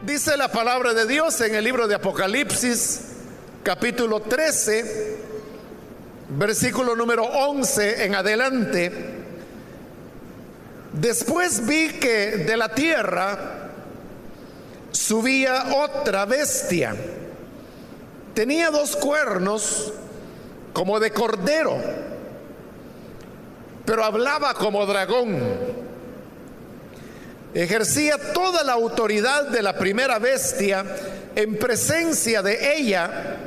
Dice la palabra de Dios en el libro de Apocalipsis, capítulo 13, versículo número 11 en adelante. Después vi que de la tierra subía otra bestia. Tenía 2 cuernos como de cordero, pero hablaba como dragón. Ejercía toda la autoridad de la primera bestia en presencia de ella,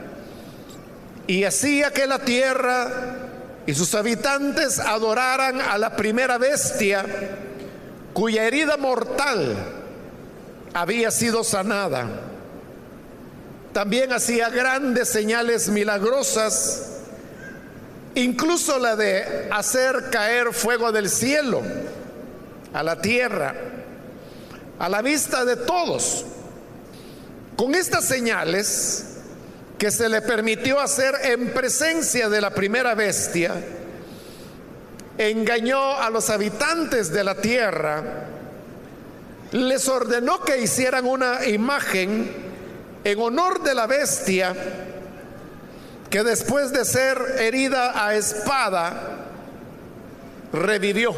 y hacía que la tierra y sus habitantes adoraran a la primera bestia, cuya herida mortal había sido sanada. También hacía grandes señales milagrosas, incluso la de hacer caer fuego del cielo a la tierra, a la vista de todos. Con estas señales que se le permitió hacer en presencia de la primera bestia, engañó a los habitantes de la tierra, les ordenó que hicieran una imagen en honor de la bestia, que después de ser herida a espada, revivió.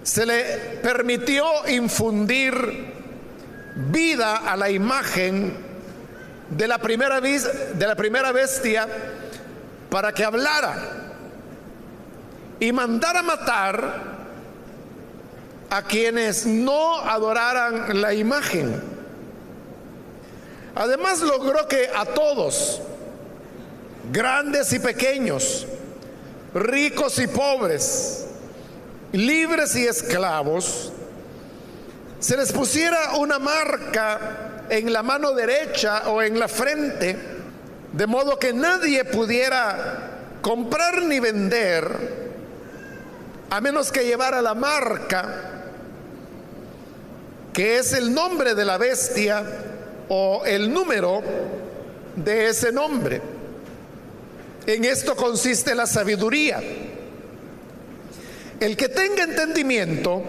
Se le permitió infundir vida a la imagen de la primera bestia para que hablara y mandara matar a quienes no adoraran la imagen. Además logró que a todos, grandes y pequeños, ricos y pobres, libres y esclavos, se les pusiera una marca en la mano derecha o en la frente, de modo que nadie pudiera comprar ni vender a menos que llevara la marca, que es el nombre de la bestia o el número de ese nombre. En esto consiste la sabiduría. El que tenga entendimiento,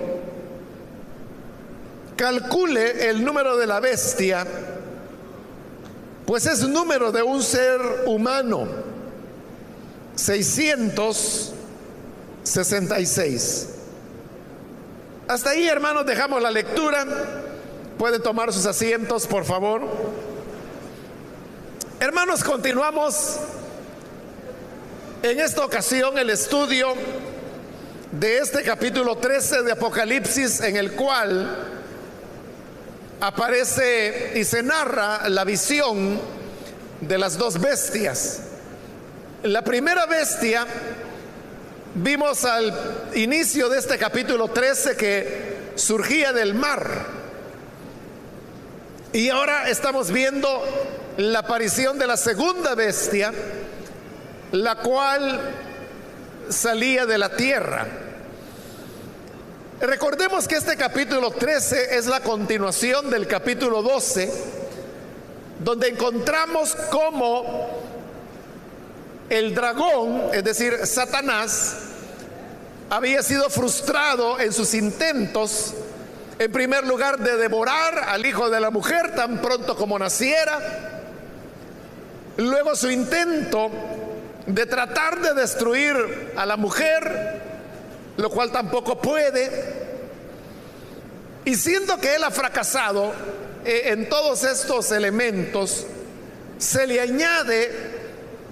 calcule el número de la bestia, pues es número de un ser humano: 666. Hasta ahí, hermanos, dejamos la lectura. Pueden tomar sus asientos, por favor. Hermanos, continuamos en esta ocasión el estudio de este capítulo 13 de Apocalipsis, en el cual aparece y se narra la visión de las 2 bestias. La primera bestia, vimos al inicio de este capítulo 13 que surgía del mar, y ahora estamos viendo la aparición de la segunda bestia, la cual salía de la tierra. Recordemos que este capítulo 13 es la continuación del capítulo 12, donde encontramos cómo el dragón, es decir, Satanás, había sido frustrado en sus intentos, en primer lugar, de devorar al hijo de la mujer tan pronto como naciera. Luego su intento de tratar de destruir a la mujer, lo cual tampoco puede. Y siendo que él ha fracasado en todos estos elementos, se le añade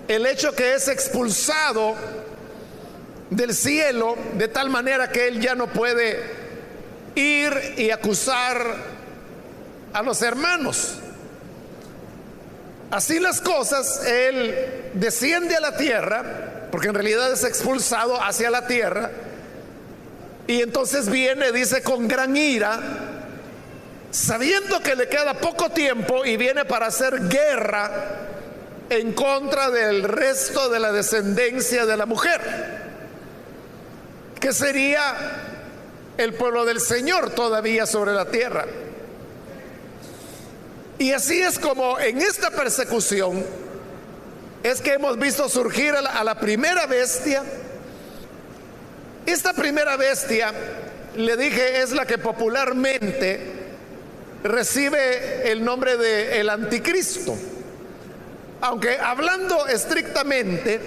el hecho que es expulsado del cielo, de tal manera que él ya no puede ir y acusar a los hermanos. Así las cosas, él desciende a la tierra, porque en realidad es expulsado hacia la tierra, y entonces viene, dice, con gran ira, sabiendo que le queda poco tiempo, y viene para hacer guerra en contra del resto de la descendencia de la mujer, que sería el pueblo del Señor todavía sobre la tierra. Y así es como en esta persecución es que hemos visto surgir a la primera bestia. Esta primera bestia, le dije, es la que popularmente recibe el nombre de el anticristo, aunque hablando estrictamente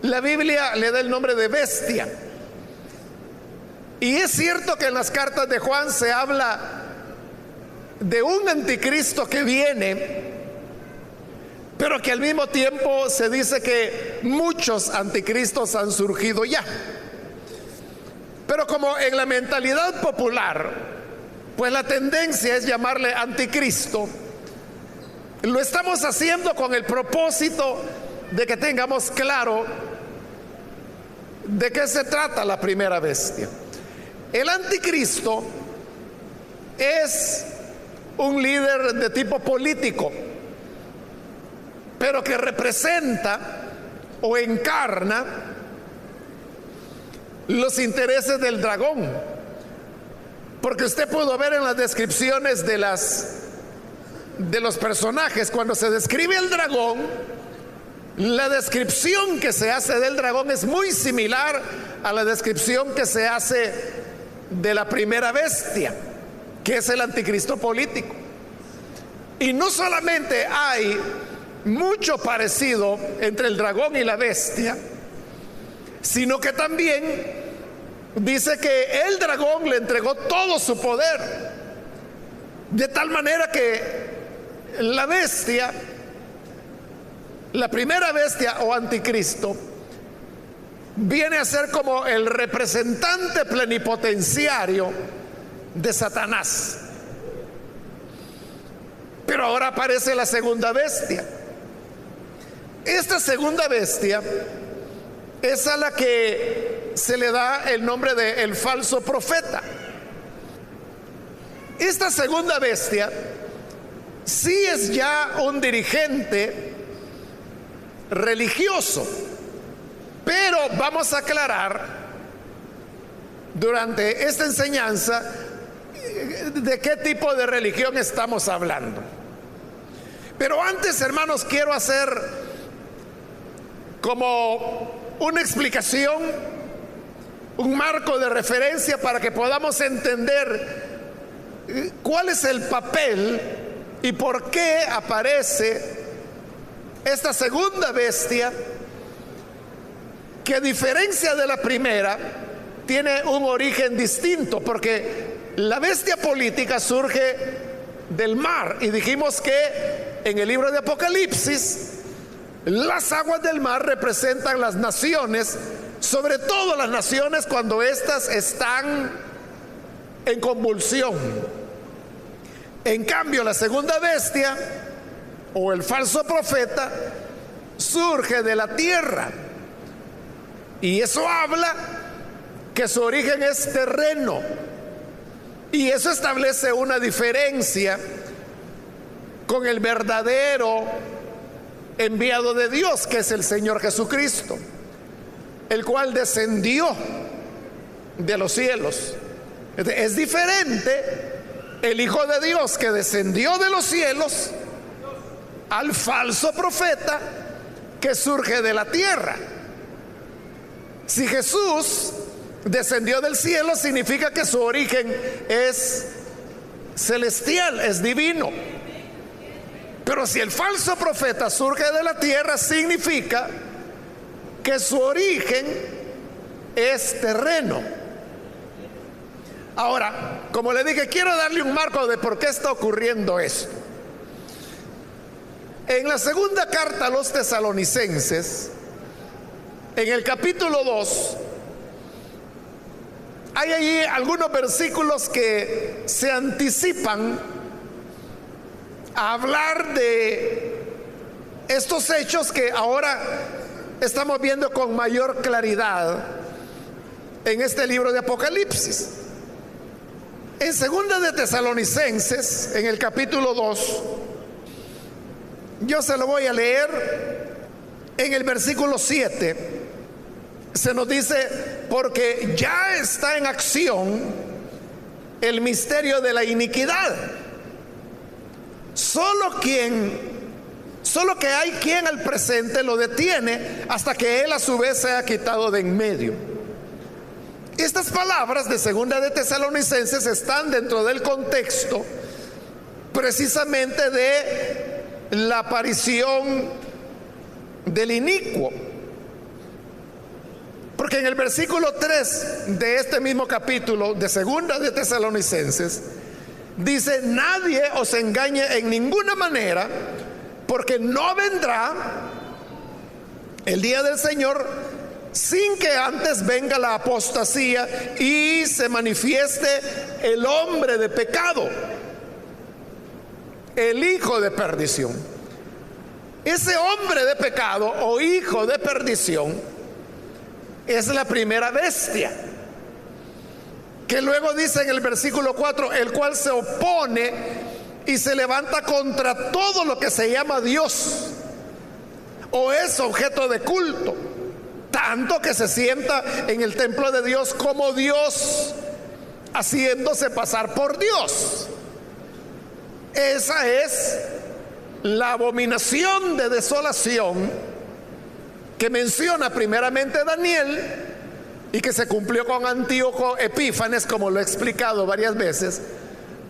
la Biblia le da el nombre de bestia. Y es cierto que en las cartas de Juan se habla de un anticristo que viene, pero que al mismo tiempo se dice que muchos anticristos han surgido ya. Pero como en la mentalidad popular, pues la tendencia es llamarle anticristo, lo estamos haciendo con el propósito de que tengamos claro de qué se trata la primera bestia. El anticristo es un líder de tipo político, pero que representa o encarna los intereses del dragón. Porque usted pudo ver en las descripciones de los personajes, cuando se describe el dragón, la descripción que se hace del dragón es muy similar a la descripción que se hace de la primera bestia, que es el anticristo político. Y no solamente hay mucho parecido entre el dragón y la bestia, sino que también dice que el dragón le entregó todo su poder, de tal manera que la bestia, la primera bestia o anticristo, viene a ser como el representante plenipotenciario de Satanás. Pero ahora aparece la segunda bestia. Esta segunda bestia es a la que se le da el nombre de el falso profeta. Esta segunda bestia sí es ya un dirigente religioso, pero vamos a aclarar durante esta enseñanza de qué tipo de religión estamos hablando. Pero antes, hermanos, quiero hacer como una explicación, un marco de referencia para que podamos entender cuál es el papel y por qué aparece esta segunda bestia, que a diferencia de la primera tiene un origen distinto, porque la bestia política surge del mar, y dijimos que en el libro de Apocalipsis las aguas del mar representan las naciones, sobre todo las naciones cuando éstas están en convulsión. En cambio, la segunda bestia o el falso profeta surge de la tierra, y eso habla que su origen es terreno, y eso establece una diferencia con el verdadero enviado de Dios, que es el Señor Jesucristo, el cual descendió de los cielos. Es diferente el Hijo de Dios que descendió de los cielos al falso profeta que surge de la tierra. Si Jesús descendió del cielo, significa que su origen es celestial, es divino. Pero si el falso profeta surge de la tierra, significa que su origen es terreno. Ahora, como le dije, quiero darle un marco de por qué está ocurriendo esto. En la segunda carta a los Tesalonicenses, en el capítulo 2, hay allí algunos versículos que se anticipan a hablar de estos hechos que ahora estamos viendo con mayor claridad en este libro de Apocalipsis. En segunda de Tesalonicenses, en el capítulo 2, yo se lo voy a leer. En el versículo 7 se nos dice: porque ya está en acción el misterio de la iniquidad. Solo que hay quien al presente lo detiene hasta que él a su vez sea quitado de en medio. Estas palabras de Segunda de Tesalonicenses están dentro del contexto precisamente de la aparición del inicuo. Porque en el versículo 3 de este mismo capítulo de Segunda de Tesalonicenses dice: nadie os engañe en ninguna manera, porque no vendrá el día del Señor sin que antes venga la apostasía y se manifieste el hombre de pecado, el hijo de perdición. Ese hombre de pecado o hijo de perdición es la primera bestia, que luego dice en el versículo 4, el cual se opone y se levanta contra todo lo que se llama Dios o es objeto de culto, tanto que se sienta en el templo de Dios como Dios, haciéndose pasar por Dios. Esa es la abominación de desolación que menciona primeramente Daniel y que se cumplió con Antíoco Epífanes, como lo he explicado varias veces,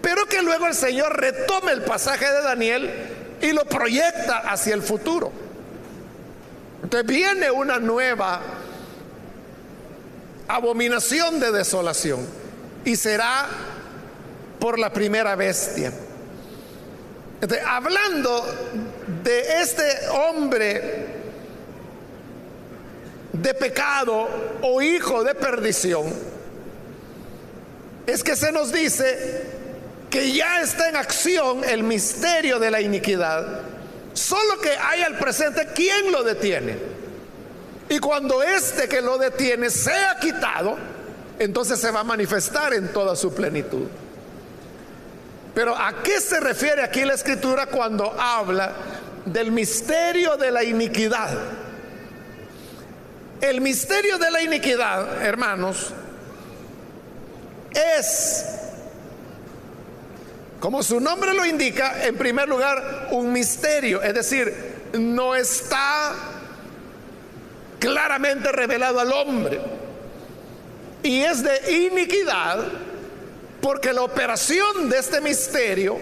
pero que luego el Señor retoma el pasaje de Daniel y lo proyecta hacia el futuro. Entonces viene una nueva abominación de desolación y será por la primera bestia. Entonces, hablando de este hombre de pecado o hijo de perdición, es que se nos dice que ya está en acción el misterio de la iniquidad, solo que hay al presente quien lo detiene, y cuando este que lo detiene sea quitado, entonces se va a manifestar en toda su plenitud. Pero ¿a qué se refiere aquí la Escritura cuando habla del misterio de la iniquidad? El misterio de la iniquidad, hermanos, es, como su nombre lo indica, en primer lugar, un misterio, es decir, no está claramente revelado al hombre, y es de iniquidad porque la operación de este misterio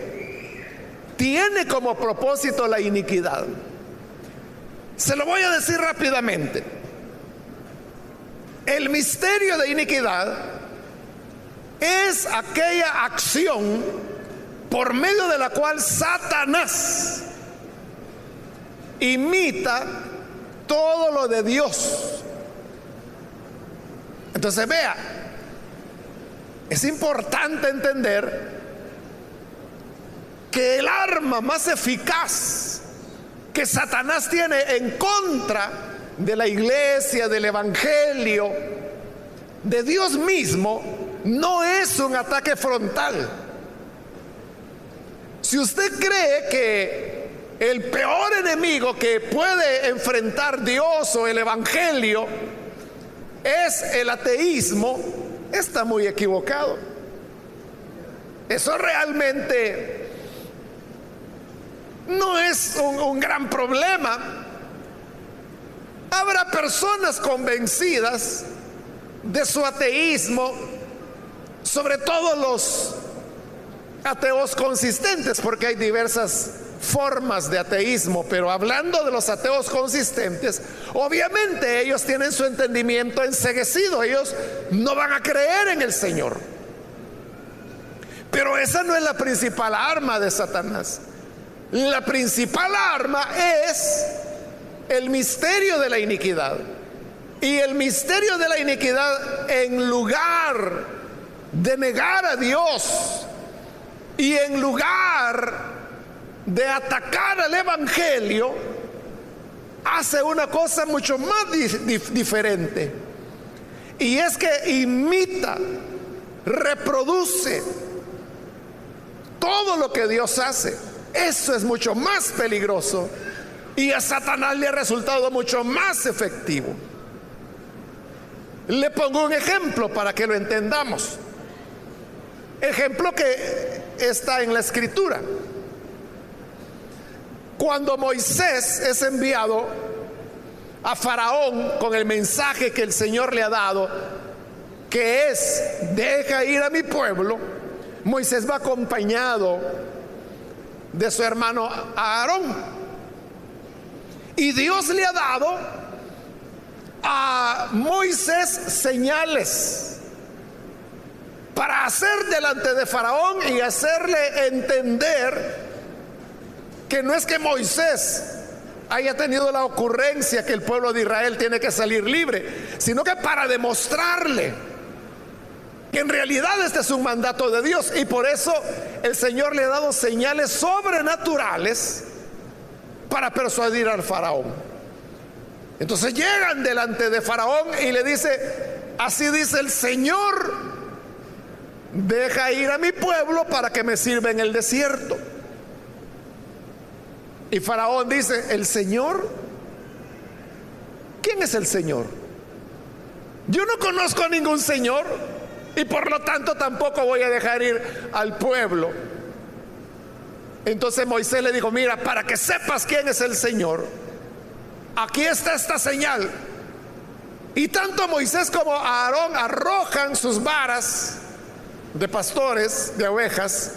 tiene como propósito la iniquidad. Se lo voy a decir rápidamente. El misterio de iniquidad es aquella acción por medio de la cual Satanás imita todo lo de Dios. Entonces vea, es importante entender que el arma más eficaz que Satanás tiene en contra de la iglesia, del evangelio, de Dios mismo, no es un ataque frontal. Si usted cree que el peor enemigo que puede enfrentar Dios o el evangelio es el ateísmo, está muy equivocado. Eso realmente no es un gran problema. Habrá personas convencidas de su ateísmo, sobre todo los ateos consistentes, porque hay diversas formas de ateísmo, pero hablando de los ateos consistentes, obviamente ellos tienen su entendimiento enceguecido, ellos no van a creer en el Señor. Pero esa no es la principal arma de Satanás. La principal arma es el misterio de la iniquidad. Y el misterio de la iniquidad, en lugar de negar a Dios y en lugar de atacar al evangelio, hace una cosa mucho más diferente, y es que imita, reproduce todo lo que Dios hace. Eso es mucho más peligroso y a Satanás le ha resultado mucho más efectivo. Le pongo un ejemplo para que lo entendamos. Ejemplo que está en la Escritura. Cuando Moisés es enviado a Faraón con el mensaje que el Señor le ha dado, que es: deja ir a mi pueblo, Moisés va acompañado de su hermano Aarón. Y Dios le ha dado a Moisés señales para hacer delante de Faraón y hacerle entender que no es que Moisés haya tenido la ocurrencia que el pueblo de Israel tiene que salir libre, sino que para demostrarle que en realidad este es un mandato de Dios. Y por eso el Señor le ha dado señales sobrenaturales para persuadir al Faraón. Entonces llegan delante de Faraón y le dice: así dice el Señor, deja ir a mi pueblo para que me sirva en el desierto. Y Faraón dice: ¿el Señor? ¿Quién es el Señor? Yo no conozco a ningún Señor, y por lo tanto tampoco voy a dejar ir al pueblo. Entonces Moisés le dijo: mira, para que sepas quién es el Señor, aquí está esta señal. Y tanto Moisés como Aarón arrojan sus varas de pastores de ovejas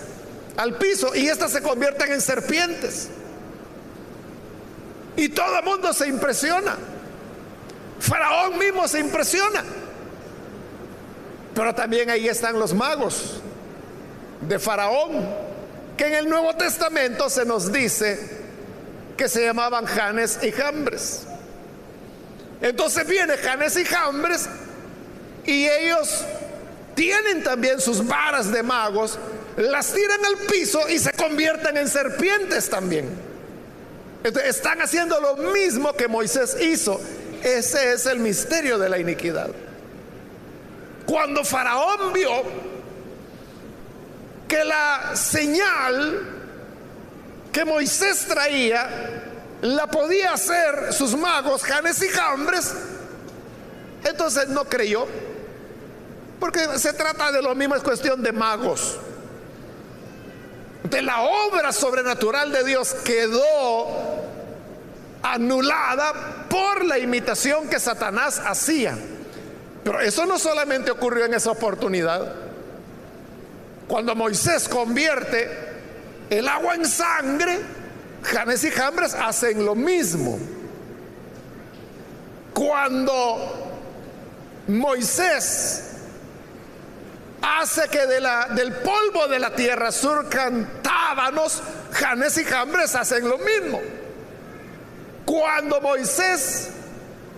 al piso, y estas se convierten en serpientes. Y todo el mundo se impresiona. Faraón mismo se impresiona. Pero también ahí están los magos de Faraón, que en el Nuevo Testamento se nos dice que se llamaban Janes y Jambres. Entonces viene Janes y Jambres, y ellos tienen también sus varas de magos, las tiran al piso y se convierten en serpientes también. Entonces están haciendo lo mismo que Moisés hizo. Ese es el misterio de la iniquidad. Cuando Faraón vio que la señal que Moisés traía la podía hacer sus magos, Janes y Jambres, entonces no creyó, porque se trata de lo mismo, es cuestión de magos. De la obra sobrenatural de Dios quedó anulada por la imitación que Satanás hacía. Pero eso no solamente ocurrió en esa oportunidad. Cuando Moisés convierte el agua en sangre, Janes y Jambres hacen lo mismo. Cuando Moisés hace que del polvo de la tierra surcan tábanos, Janes y Jambres hacen lo mismo. Cuando Moisés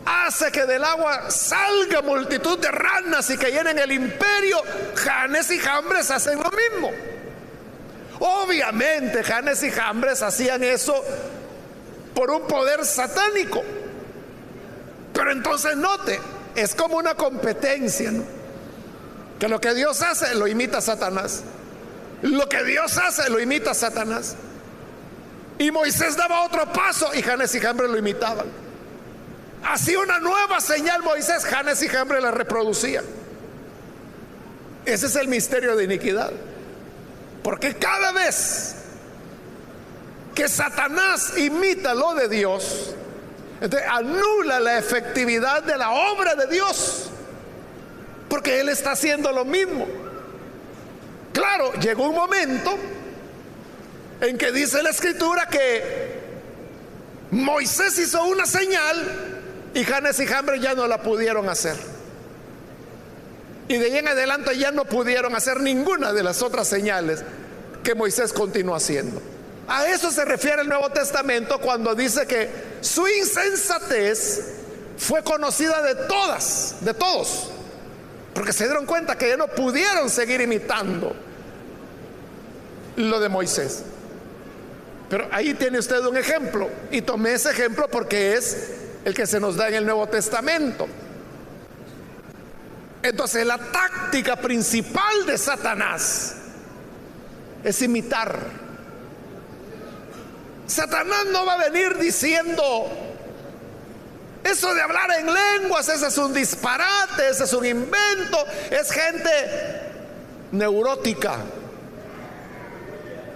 hace que del agua salga multitud de ranas y que llenen el imperio, Janes y Jambres hacen lo mismo. Obviamente Janes y Jambres hacían eso por un poder satánico. Pero entonces note, es como una competencia, ¿no? Que lo que Dios hace lo imita Satanás. Lo que Dios hace lo imita Satanás. Y Moisés daba otro paso y Janes y Jambres lo imitaban. Hacía una nueva señal Moisés, Janes y Jambres la reproducían. Ese es el misterio de iniquidad. Porque cada vez que Satanás imita lo de Dios, entonces anula la efectividad de la obra de Dios, porque él está haciendo lo mismo. Claro, llegó un momento en que dice la Escritura que Moisés hizo una señal y Janes y Jambres ya no la pudieron hacer. Y de ahí en adelante ya no pudieron hacer ninguna de las otras señales que Moisés continuó haciendo. A eso se refiere el Nuevo Testamento cuando dice que su insensatez fue conocida de todos, porque se dieron cuenta que ya no pudieron seguir imitando lo de Moisés. Pero ahí tiene usted un ejemplo, y tomé ese ejemplo porque es el que se nos da en el Nuevo Testamento. Entonces la táctica principal de Satanás es imitar. Satanás no va a venir diciendo: eso de hablar en lenguas, ese es un disparate, ese es un invento, es gente neurótica.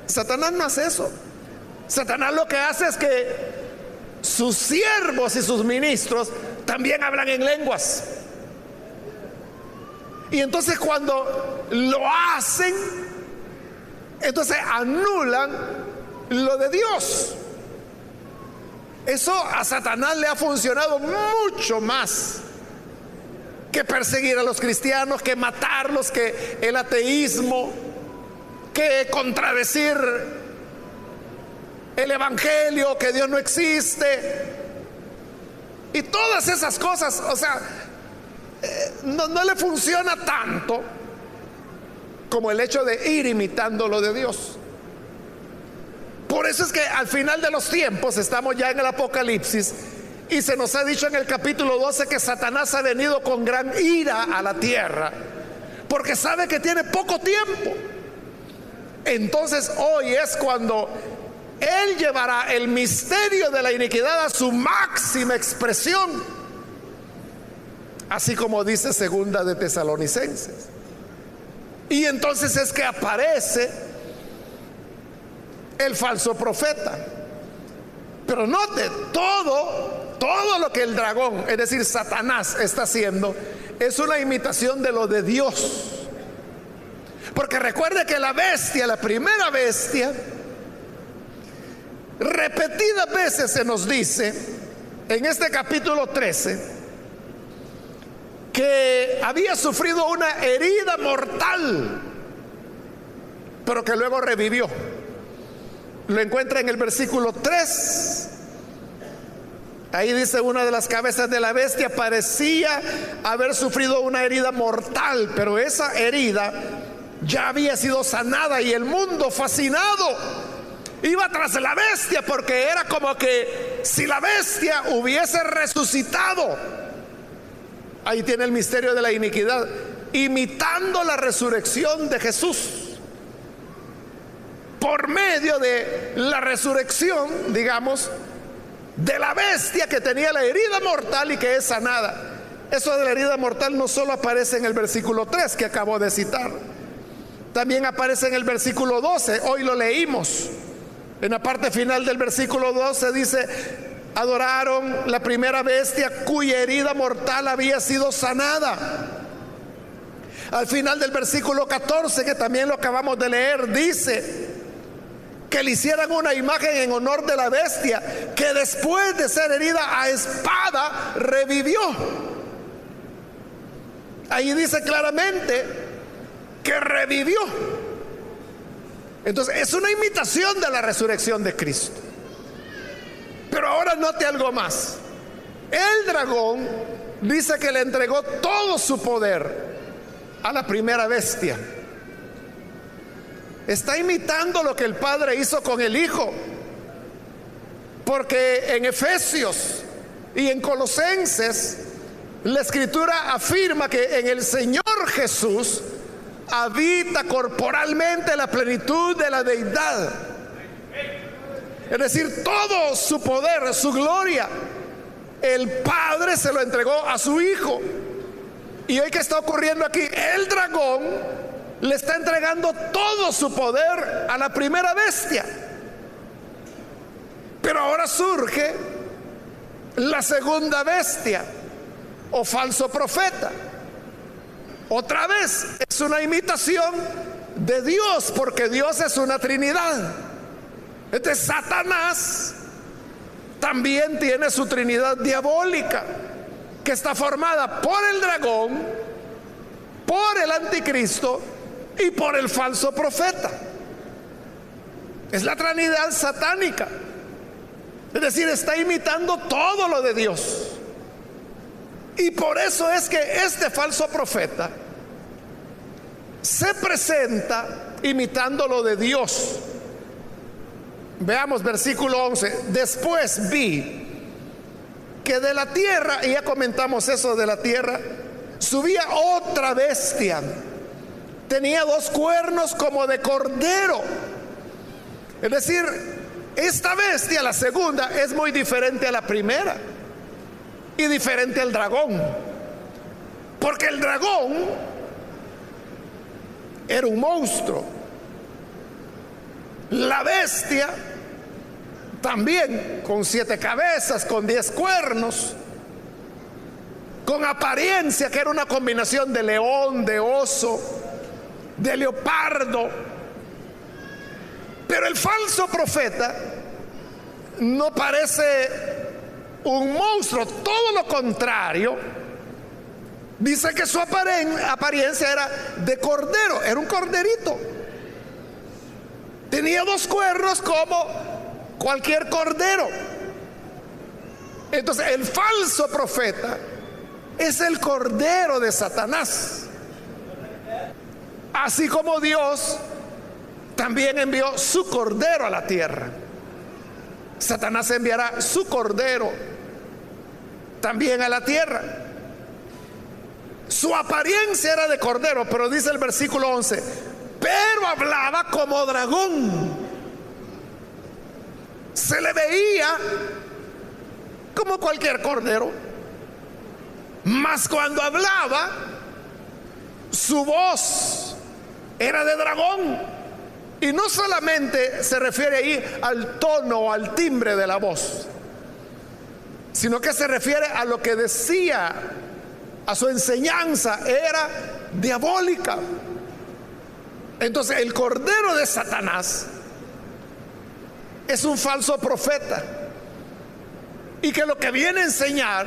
Satanás no hace eso. Satanás lo que hace es que sus siervos y sus ministros también hablan en lenguas. Y entonces cuando lo hacen, entonces anulan lo de Dios. Eso a Satanás le ha funcionado mucho más que perseguir a los cristianos, que matarlos, que el ateísmo, que contradecir el evangelio, que Dios no existe y todas esas cosas. O sea, no le funciona tanto como el hecho de ir imitando lo de Dios. Por eso es que al final de los tiempos, estamos ya en el Apocalipsis, y se nos ha dicho en el capítulo 12 que Satanás ha venido con gran ira a la tierra, porque sabe que tiene poco tiempo. Entonces hoy es cuando él llevará el misterio de la iniquidad a su máxima expresión, así como dice segunda de Tesalonicenses. Y entonces es que aparece el falso profeta. Pero note, todo lo que el dragón, es decir, Satanás, está haciendo es una imitación de lo de Dios. Porque recuerde que la bestia, la primera bestia, repetidas veces se nos dice en este capítulo 13 que había sufrido una herida mortal, pero que luego revivió. Lo encuentra en el versículo 3. Ahí dice: una de las cabezas de la bestia parecía haber sufrido una herida mortal, pero esa herida ya había sido sanada, y el mundo, fascinado, iba tras la bestia, porque era como que si la bestia hubiese resucitado. Ahí tiene el misterio de la iniquidad, imitando la resurrección de Jesús. Por medio de la resurrección, digamos, de la bestia que tenía la herida mortal y que es sanada. Eso de la herida mortal no solo aparece en el versículo 3 que acabo de citar, también aparece en el versículo 12. Hoy lo leímos. En la parte final del versículo 12 dice: adoraron la primera bestia cuya herida mortal había sido sanada. Al final del versículo 14, que también lo acabamos de leer, dice que le hicieran una imagen en honor de la bestia, que después de ser herida a espada revivió. Ahí dice claramente que revivió. Entonces es una imitación de la resurrección de Cristo. Pero ahora note algo más. El dragón dice que le entregó todo su poder a la primera bestia. Está imitando lo que el Padre hizo con el Hijo, porque en Efesios y en Colosenses la Escritura afirma que en el Señor Jesús habita corporalmente la plenitud de la deidad. Es decir, todo su poder, su gloria, el Padre se lo entregó a su Hijo. Y hoy, ¿qué está ocurriendo aquí? El dragón le está entregando todo su poder a la primera bestia. Pero ahora surge la segunda bestia, o falso profeta. Otra vez es una imitación de Dios, porque Dios es una Trinidad. Entonces Satanás también tiene su Trinidad diabólica, que está formada por el dragón, por el anticristo y por el falso profeta. Es la Trinidad satánica. Es decir, está imitando todo lo de Dios. Y por eso es que este falso profeta se presenta imitando lo de Dios. Veamos versículo 11. Después vi que de la tierra, y ya comentamos eso de la tierra, subía otra bestia. Tenía 2 cuernos como de cordero. Es decir, esta bestia, la segunda, es muy diferente a la primera y diferente al dragón, porque el dragón era un monstruo. La bestia también, con 7 cabezas, con 10 cuernos. con apariencia que era una combinación de león, de oso, de leopardo. Pero el falso profeta no parece un monstruo, todo lo contrario. Dice que su apariencia era de cordero, era un corderito. Tenía 2 cuernos como cualquier cordero. Entonces el falso profeta es el cordero de Satanás. Así como Dios también envió su cordero a la tierra, Satanás enviará su cordero también a la tierra. Su apariencia era de cordero, pero dice el versículo 11, pero hablaba como dragón. Se le veía como cualquier cordero, mas cuando hablaba, su voz era de dragón. Y no solamente se refiere ahí al tono o al timbre de la voz, sino que se refiere a lo que decía, a su enseñanza, era diabólica. Entonces el cordero de Satanás es un falso profeta, y que lo que viene a enseñar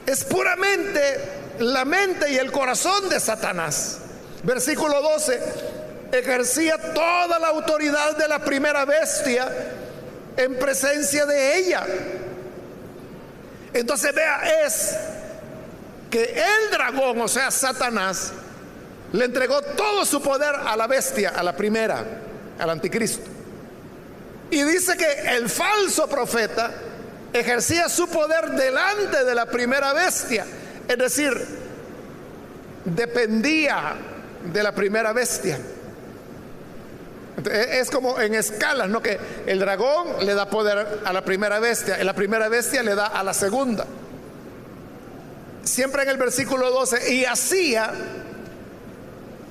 es puramente la mente y el corazón de Satanás. Versículo 12, ejercía toda la autoridad de la primera bestia en presencia de ella. Entonces vea, es que el dragón, o sea Satanás, le entregó todo su poder a la bestia, a la primera, al anticristo. Y dice que el falso profeta ejercía su poder delante de la primera bestia, es decir, dependía de la primera bestia. Es como en escalas, ¿no? Que el dragón le da poder a la primera bestia, y la primera bestia le da a la segunda. Siempre en el versículo 12, y hacía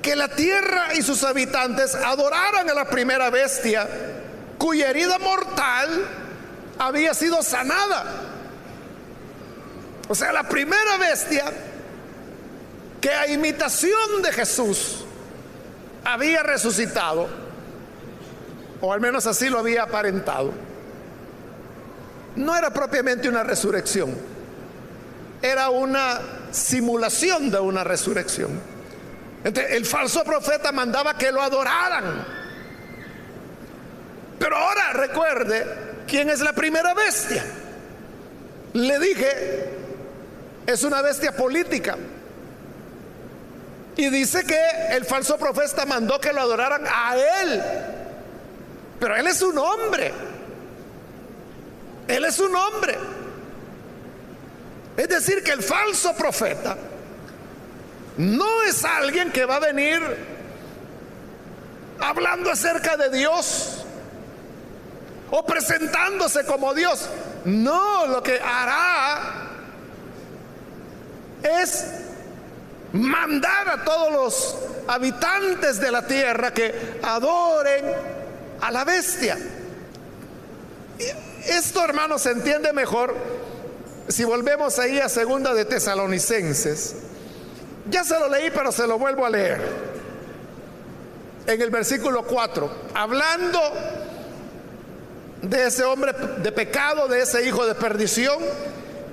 que la tierra y sus habitantes adoraran a la primera bestia, cuya herida mortal había sido sanada. O sea, la primera bestia que a imitación de Jesús había resucitado, o al menos así lo había aparentado, no era propiamente una resurrección, era una simulación de una resurrección. Entonces, el falso profeta mandaba que lo adoraran. Pero ahora recuerde quién es la primera bestia. Le dije, es una bestia política. Y dice que el falso profeta mandó que lo adoraran a él. Pero él es un hombre. Él es un hombre. Es decir, que el falso profeta no es alguien que va a venir hablando acerca de Dios o presentándose como Dios. No, lo que hará es mandar a todos los habitantes de la tierra que adoren a la bestia. Esto, hermanos, se entiende mejor si volvemos ahí a segunda de Tesalonicenses. Ya se lo leí, pero se lo vuelvo a leer. En el versículo 4, hablando de ese hombre de pecado, de ese hijo de perdición,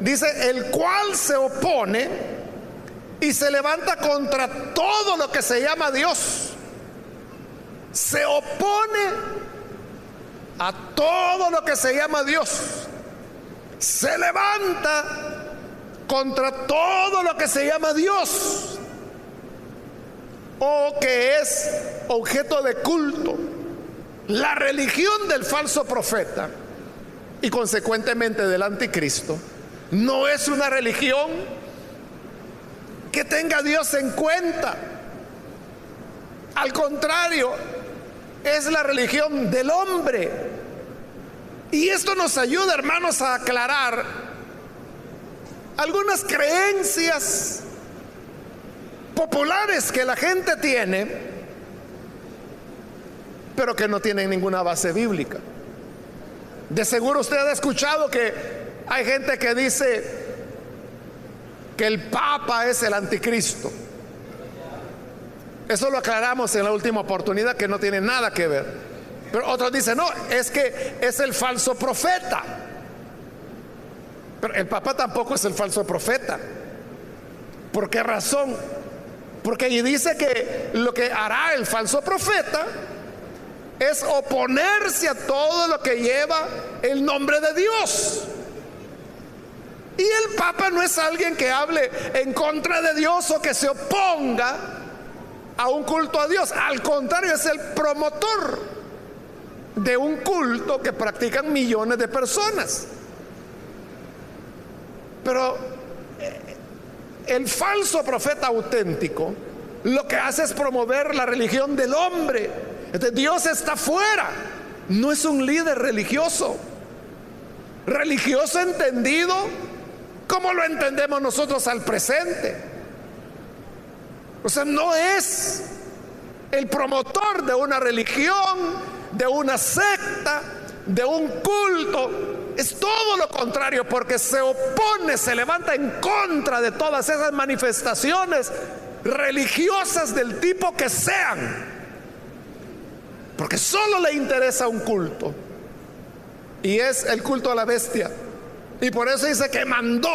dice, el cual se opone y se levanta contra todo lo que se llama Dios. Se opone a todo lo que se llama Dios. Se levanta contra todo lo que se llama Dios o que es objeto de culto. La religión del falso profeta y consecuentemente del anticristo no es una religión que tenga a Dios en cuenta. Al contrario, es la religión del hombre. Y esto nos ayuda, hermanos, a aclarar algunas creencias populares que la gente tiene, pero que no tienen ninguna base bíblica. De seguro usted ha escuchado que hay gente que dice que el Papa es el anticristo. Eso lo aclaramos en la última oportunidad, que no tiene nada que ver. Pero otros dicen, no, es que es el falso profeta. Pero el Papa tampoco es el falso profeta. ¿Por qué razón? Porque allí dice que lo que hará el falso profeta es oponerse a todo lo que lleva el nombre de Dios. Y el Papa no es alguien que hable en contra de Dios o que se oponga a un culto a Dios. Al contrario, es el promotor de un culto que practican millones de personas. Pero el falso profeta auténtico lo que hace es promover la religión del hombre. Entonces, Dios está fuera. No es un líder religioso. Religioso entendido como lo entendemos nosotros al presente. O sea, no es el promotor de una religión, de una secta, de un culto. Es todo lo contrario, porque se opone, se levanta en contra de todas esas manifestaciones religiosas del tipo que sean, porque solo le interesa un culto, y es el culto a la bestia. Y por eso dice que mandó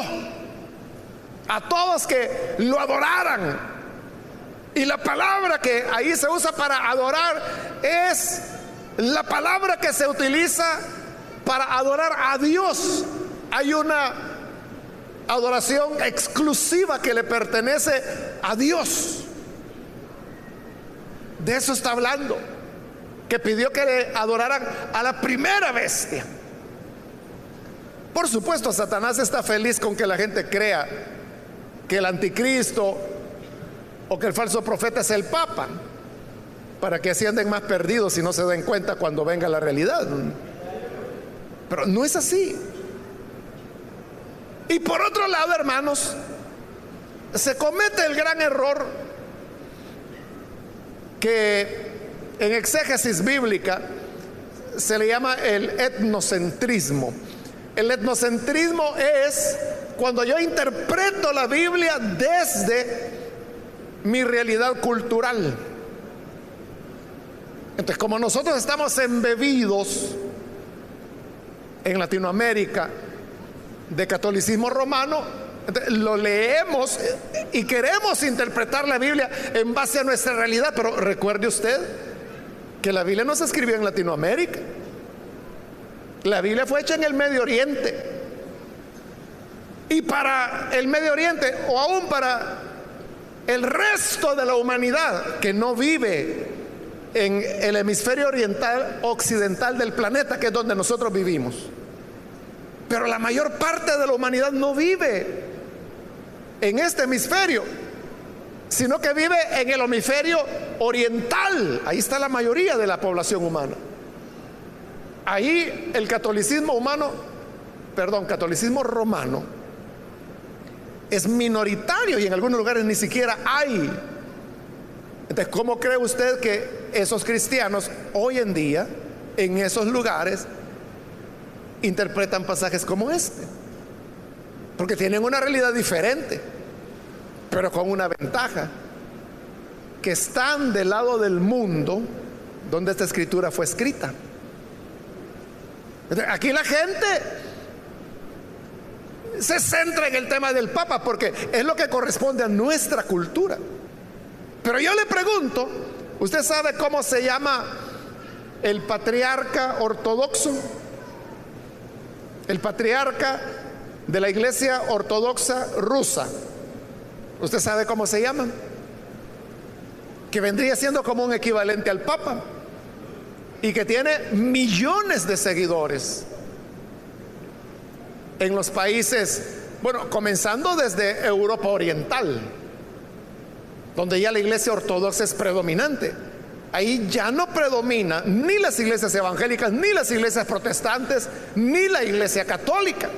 a todos que lo adoraran. Y la palabra que ahí se usa para adorar es la palabra que se utiliza para adorar a Dios. Hay una adoración exclusiva que le pertenece a Dios. De eso está hablando, que pidió que le adoraran a la primera bestia. Por supuesto, Satanás está feliz con que la gente crea que el anticristo o que el falso profeta es el Papa, para que así anden más perdidos y no se den cuenta cuando venga la realidad. Pero no es así. Y por otro lado, hermanos, se comete el gran error que en exégesis bíblica se le llama el etnocentrismo. El etnocentrismo es cuando yo interpreto la Biblia desde mi realidad cultural. Entonces, como nosotros estamos embebidos en Latinoamérica de catolicismo romano, lo leemos y queremos interpretar la Biblia en base a nuestra realidad. Pero recuerde usted que la Biblia no se escribió en Latinoamérica. La Biblia fue hecha en el Medio Oriente. Y para el Medio Oriente, o aún para el resto de la humanidad que no vive en el hemisferio oriental occidental del planeta, que es donde nosotros vivimos, pero la mayor parte de la humanidad no vive en este hemisferio, sino que vive en el hemisferio oriental. Ahí está la mayoría de la población humana. Ahí el catolicismo romano es minoritario, y en algunos lugares ni siquiera hay. Entonces, ¿cómo cree usted que esos cristianos hoy en día en esos lugares interpretan pasajes como este? Porque tienen una realidad diferente, pero con una ventaja: que están del lado del mundo donde esta escritura fue escrita. Entonces, aquí la gente se centra en el tema del Papa porque es lo que corresponde a nuestra cultura. Pero yo le pregunto, ¿usted sabe cómo se llama el patriarca ortodoxo? El patriarca de la Iglesia Ortodoxa rusa. ¿Usted sabe cómo se llama? Que vendría siendo como un equivalente al Papa, y que tiene millones de seguidores en los países, bueno, comenzando desde Europa Oriental, donde ya la iglesia ortodoxa es predominante. Ahí ya no predomina ni las iglesias evangélicas, ni las iglesias protestantes, ni la iglesia católica.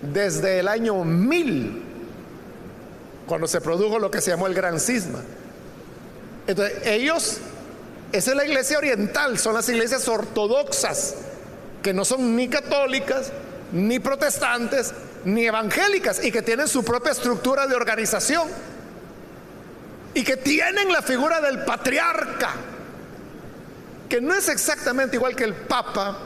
Desde el año 1000, cuando se produjo lo que se llamó el Gran Cisma. Entonces, esa es la iglesia oriental, son las iglesias ortodoxas, que no son ni católicas, ni protestantes, ni evangélicas, y que tienen su propia estructura de organización, y que tienen la figura del patriarca, que no es exactamente igual que el papa,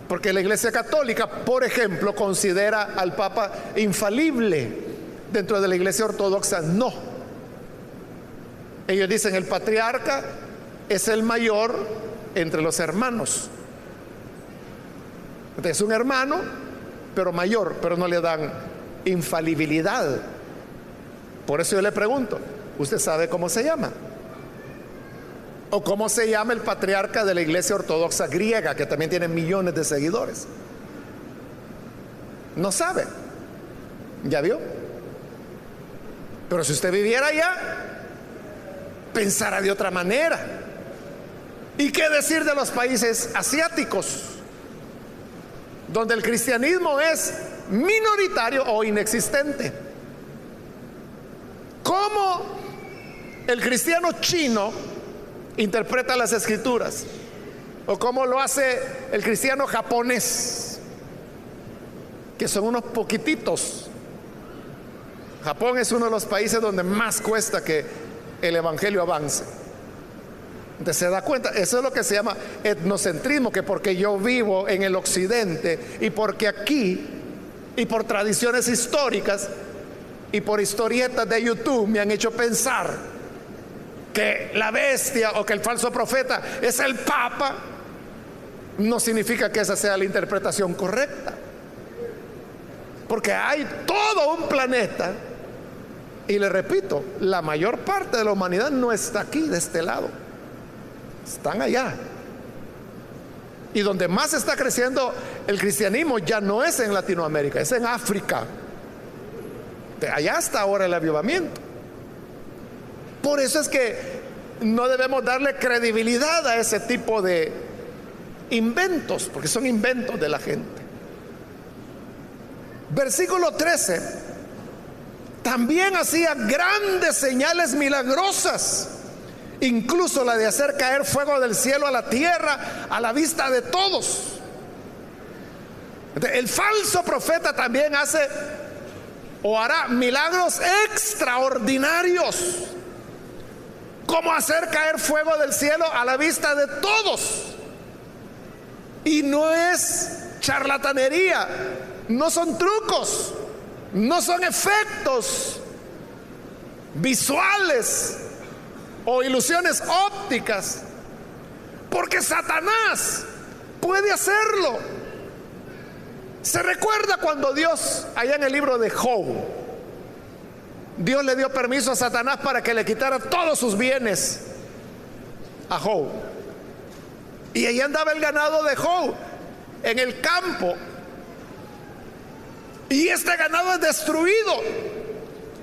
porque la Iglesia Católica, por ejemplo, considera al papa infalible. Dentro de la Iglesia Ortodoxa no. Ellos dicen el patriarca es el mayor entre los hermanos. Entonces, es un hermano, pero mayor, pero no le dan infalibilidad. Por eso yo le pregunto, ¿usted sabe cómo se llama? ¿O cómo se llama el patriarca de la Iglesia Ortodoxa griega, que también tiene millones de seguidores? No sabe. ¿Ya vio? Pero si usted viviera allá, pensara de otra manera. ¿Y qué decir de los países asiáticos, donde el cristianismo es minoritario o inexistente? ¿Cómo el cristiano chino interpreta las escrituras? ¿O cómo lo hace el cristiano japonés, que son unos poquititos? Japón es uno de los países donde más cuesta que el evangelio avance. Entonces se da cuenta, eso es lo que se llama etnocentrismo, que porque yo vivo en el occidente y porque aquí, y por tradiciones históricas y por historietas de YouTube me han hecho pensar que la bestia o que el falso profeta es el papa, no significa que esa sea la interpretación correcta, porque hay todo un planeta, y le repito, la mayor parte de la humanidad no está aquí de este lado, están allá. Y donde más está creciendo el cristianismo ya no es en Latinoamérica, es en África. De allá está ahora el avivamiento. Por eso es que no debemos darle credibilidad a ese tipo de inventos, porque son inventos de la gente. Versículo 13. También hacía grandes señales milagrosas, incluso la de hacer caer fuego del cielo a la tierra a la vista de todos. El falso profeta también hace o hará milagros extraordinarios, como hacer caer fuego del cielo a la vista de todos. Y no es charlatanería, no son trucos, no son efectos visuales o ilusiones ópticas, porque Satanás puede hacerlo. Se recuerda cuando Dios, allá en el libro de Job, Dios le dio permiso a Satanás para que le quitara todos sus bienes a Job, y allí andaba el ganado de Job en el campo, y este ganado es destruido,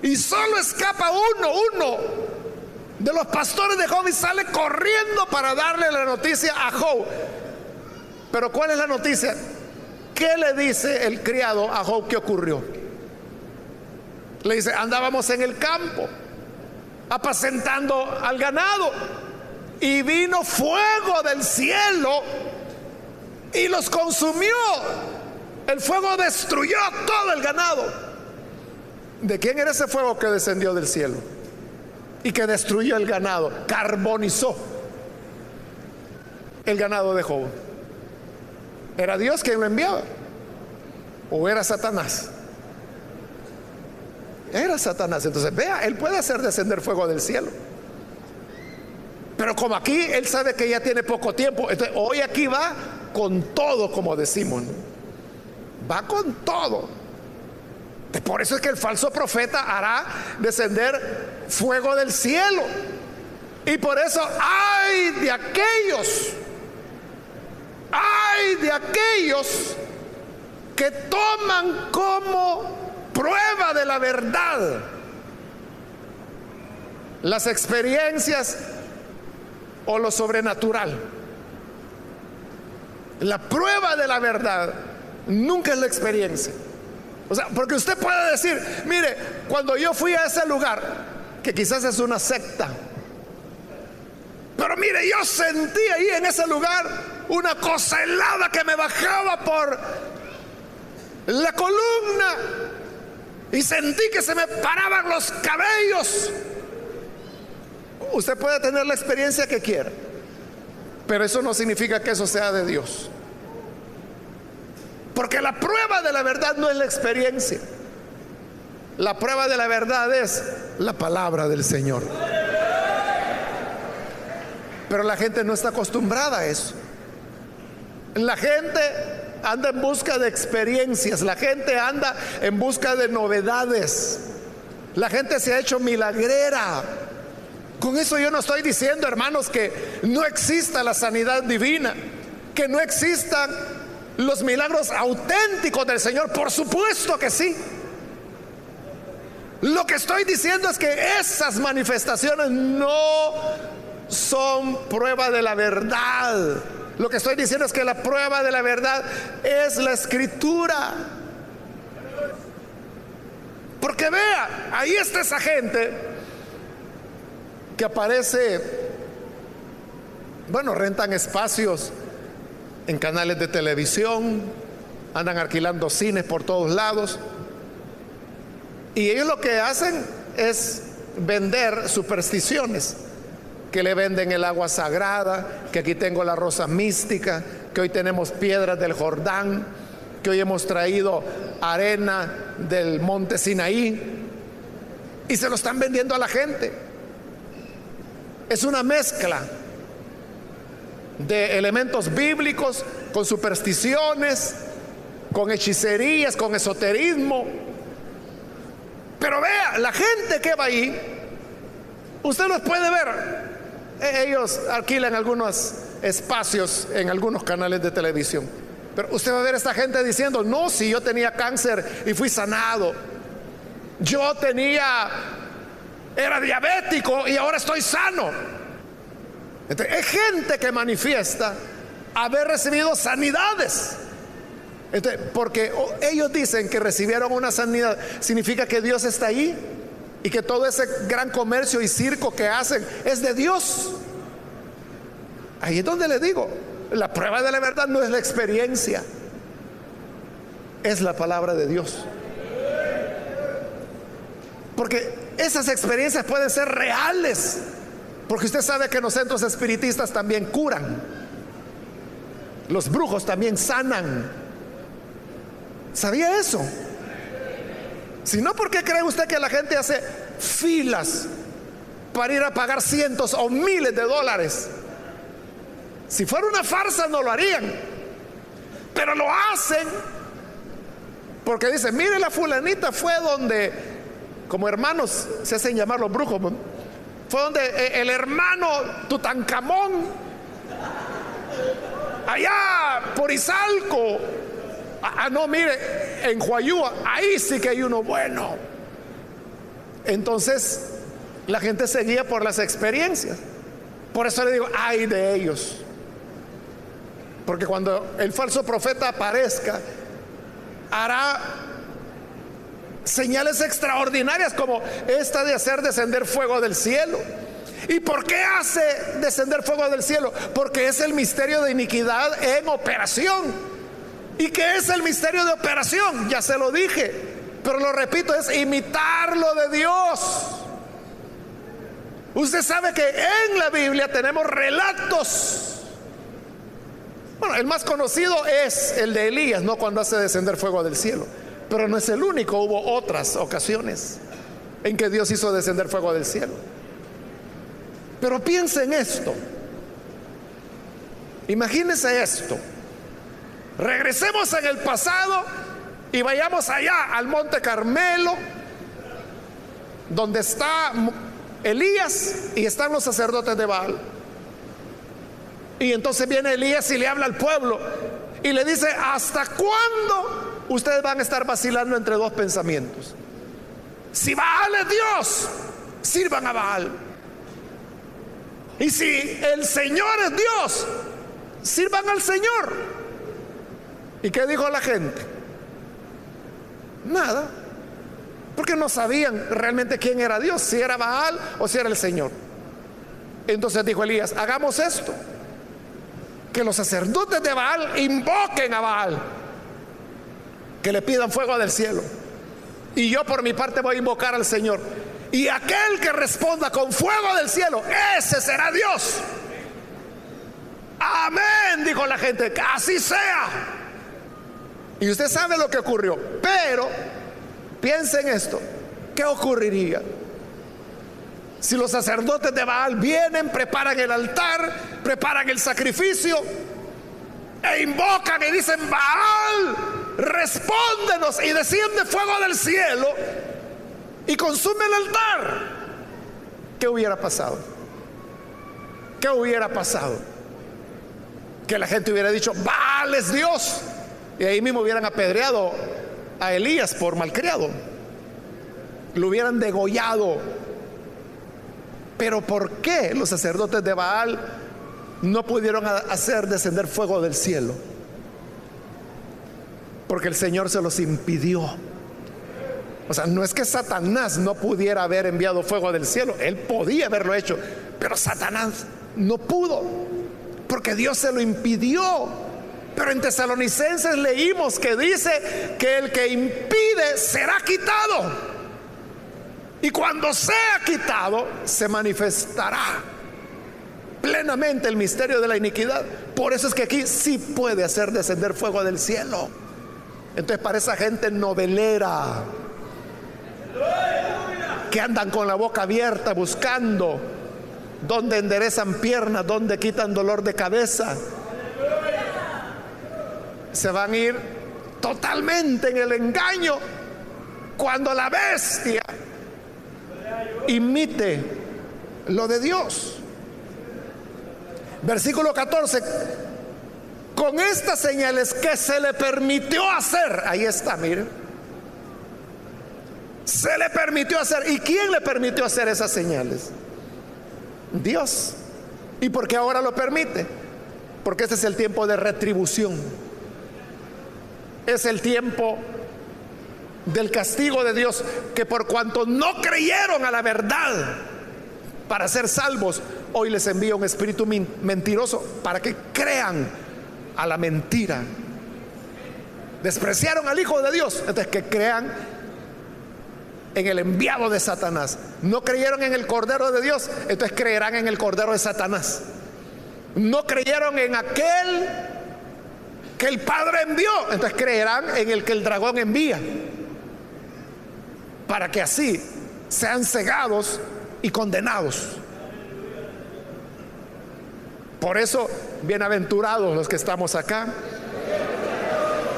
y solo escapa uno de los pastores de Job y sale corriendo para darle la noticia a Job. Pero ¿cuál es la noticia? ¿Qué le dice el criado a Job que ocurrió? Le dice: andábamos en el campo apacentando al ganado, y vino fuego del cielo y los consumió. El fuego destruyó todo el ganado. ¿De quién era ese fuego que descendió del cielo y que destruyó el ganado? Carbonizó el ganado de Job. ¿Era Dios quien lo enviaba o era Satanás? Era Satanás. Entonces vea, él puede hacer descender fuego del cielo, pero como aquí él sabe que ya tiene poco tiempo, entonces hoy aquí va con todo, como decimos, ¿no? Va con todo. Por eso es que el falso profeta hará descender fuego del cielo. Y por eso ay de aquellos que toman como prueba de la verdad las experiencias o lo sobrenatural. La prueba de la verdad nunca es la experiencia. O sea, porque usted puede decir: mire, cuando yo fui a ese lugar, que quizás es una secta, pero mire, yo sentí ahí en ese lugar una cosa helada que me bajaba por la columna y sentí que se me paraban los cabellos. Usted puede tener la experiencia que quiera, pero eso no significa que eso sea de Dios. Porque la prueba de la verdad no es la experiencia. La prueba de la verdad es la palabra del Señor. Pero la gente no está acostumbrada a eso. La gente anda en busca de experiencias. La gente anda en busca de novedades. La gente se ha hecho milagrera. Con eso yo no estoy diciendo, hermanos, que no exista la sanidad divina, que no existan los milagros auténticos del Señor. Por supuesto que sí. Lo que estoy diciendo es que esas manifestaciones no son prueba de la verdad. Lo que estoy diciendo es que la prueba de la verdad es la Escritura. Porque vea, ahí está esa gente que aparece, bueno, rentan espacios en canales de televisión, andan alquilando cines por todos lados, y ellos lo que hacen es vender supersticiones, que le venden el agua sagrada, que aquí tengo la rosa mística, que hoy tenemos piedras del Jordán, que hoy hemos traído arena del monte Sinaí, y se lo están vendiendo a la gente. Es una mezcla de elementos bíblicos con supersticiones, con hechicerías, con esoterismo. Pero vea, la gente que va ahí, usted los puede ver. Ellos alquilan algunos espacios en algunos canales de televisión, pero usted va a ver a esta gente diciendo: no, si yo tenía cáncer y fui sanado, yo era diabético y ahora estoy sano. Entonces, es gente que manifiesta haber recibido sanidades. Entonces, porque ellos dicen que recibieron una sanidad, significa que Dios está ahí y que todo ese gran comercio y circo que hacen es de Dios. Ahí es donde le digo, la prueba de la verdad no es la experiencia, es la palabra de Dios. Porque esas experiencias pueden ser reales, porque usted sabe que en los centros espiritistas también curan, los brujos también sanan. ¿Sabía eso? Si no, ¿por qué cree usted que la gente hace filas para ir a pagar cientos o miles de dólares? Si fuera una farsa no lo harían, pero lo hacen porque dicen: mire, la fulanita fue donde, como hermanos se hacen llamar los brujos, fue donde el hermano Tutankamón, allá por Izalco. No, mire, en Huayúa, ahí sí que hay uno bueno. Entonces la gente se guía por las experiencias. Por eso le digo, ay de ellos, porque cuando el falso profeta aparezca, hará señales extraordinarias como esta de hacer descender fuego del cielo. ¿Y por qué hace descender fuego del cielo? Porque es el misterio de iniquidad en operación. ¿Y qué es el misterio de operación? Ya se lo dije, pero lo repito, es imitarlo de Dios. Usted sabe que en la Biblia tenemos relatos. Bueno, el más conocido es el de Elías, ¿no? Cuando hace descender fuego del cielo. Pero no es el único, hubo otras ocasiones en que Dios hizo descender fuego del cielo. Pero piense en esto. Imagínese esto. Regresemos en el pasado y vayamos allá al Monte Carmelo, donde está Elías y están los sacerdotes de Baal. Y entonces viene Elías y le habla al pueblo y le dice: ¿hasta cuándo ustedes van a estar vacilando entre dos pensamientos? Si Baal es Dios, sirvan a Baal. Y si el Señor es Dios, sirvan al Señor. ¿Y qué dijo la gente? Nada, porque no sabían realmente quién era Dios, si era Baal o si era el Señor. Entonces dijo Elías: hagamos esto, que los sacerdotes de Baal invoquen a Baal, que le pidan fuego del cielo. Y yo por mi parte voy a invocar al Señor. Y aquel que responda con fuego del cielo, ese será Dios. Amén, dijo la gente, que así sea. Y usted sabe lo que ocurrió. Pero piense en esto: ¿qué ocurriría si los sacerdotes de Baal vienen, preparan el altar, preparan el sacrificio e invocan y dicen: Baal, respóndenos, y desciende fuego del cielo y consume el altar? ¿Qué hubiera pasado? ¿Qué hubiera pasado? Que la gente hubiera dicho: Baal es Dios, y ahí mismo hubieran apedreado a Elías por malcriado, lo hubieran degollado. Pero ¿por qué los sacerdotes de Baal no pudieron hacer descender fuego del cielo? Porque el Señor se los impidió. O sea, no es que Satanás no pudiera haber enviado fuego del cielo, él podía haberlo hecho, pero Satanás no pudo, porque Dios se lo impidió. Pero en Tesalonicenses leímos que dice que el que impide será quitado, y cuando sea quitado se manifestará plenamente el misterio de la iniquidad. Por eso es que aquí sí puede hacer descender fuego del cielo. Entonces, para esa gente novelera que andan con la boca abierta buscando dónde enderezan piernas, dónde quitan dolor de cabeza, se van a ir totalmente en el engaño cuando la bestia imite lo de Dios. Versículo 14: con estas señales que se le permitió hacer. Ahí está, miren, se le permitió hacer. ¿Y quién le permitió hacer esas señales? Dios. ¿Y por qué ahora lo permite? Porque este es el tiempo de retribución, es el tiempo del castigo de Dios, que por cuanto no creyeron a la verdad para ser salvos, hoy les envía un espíritu mentiroso para que crean a la mentira. Despreciaron al Hijo de Dios, entonces que crean en el enviado de Satanás. No creyeron en el Cordero de Dios, entonces creerán en el Cordero de Satanás. No creyeron en aquel que el Padre envió, entonces creerán en el que el dragón envía, para que así sean cegados y condenados. Por eso, bienaventurados los que estamos acá,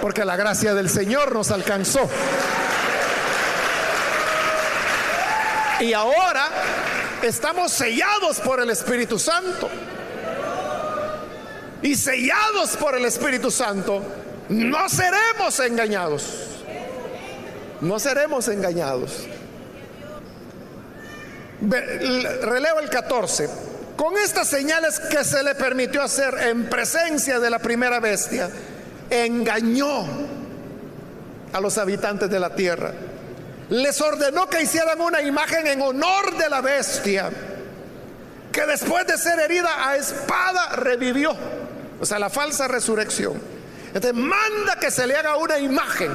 porque la gracia del Señor nos alcanzó. Y ahora estamos sellados por el Espíritu Santo. Y sellados por el Espíritu Santo, no seremos engañados. No seremos engañados. Releo el 14. Con estas señales que se le permitió hacer en presencia de la primera bestia, engañó a los habitantes de la tierra. Les ordenó que hicieran una imagen en honor de la bestia, que después de ser herida a espada revivió. O sea, la falsa resurrección. Entonces manda que se le haga una imagen.